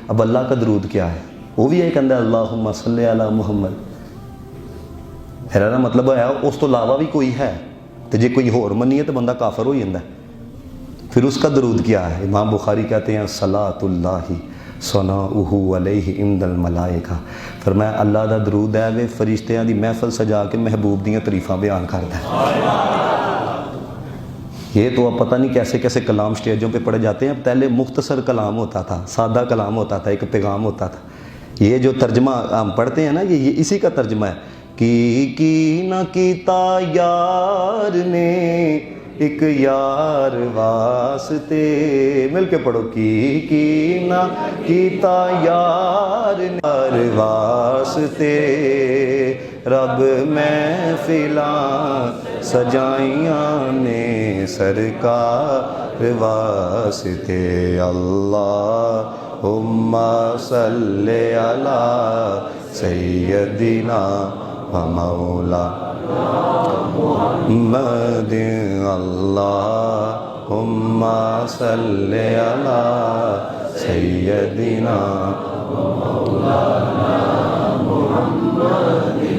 اب اللہ کا درود کیا ہے؟ وہ بھی یہ کہتا ہے اللہم صلی علی محمد. میرا مطلب ہے اس تو علاوہ بھی کوئی ہے تو جے کوئی اور منی ہے تو بندہ کافر ہو جاتا ہے. پھر اس کا درود کیا ہے؟ امام بخاری کہتے ہیں صلاۃ اللہ ثناؤہ علیہ عند الملائکہ. فرمایا اللہ دا درود ہے وہ فرشتیاں دی محفل سجا کے محبوب دیاں تعریفاں بیان کرتا ہے. یہ تو اب پتہ نہیں کیسے کیسے کلام سٹیجوں پہ پڑھے جاتے ہیں. پہلے مختصر کلام ہوتا تھا، سادہ کلام ہوتا تھا، ایک پیغام ہوتا تھا. یہ جو ترجمہ ہم پڑھتے ہیں نا یہ اسی کا ترجمہ ہے. کی نہ کیتا یار نے ایک یار واسطے، مل کے پڑھو. کی نہ کیتا یار نے یار واسطے، رب محفلاں سجائیاں نے سرکار واسطے. اللہم صلی علی سیدنا و مولانا محمد. اللہم صلی علی سیدنا و مولانا محمد.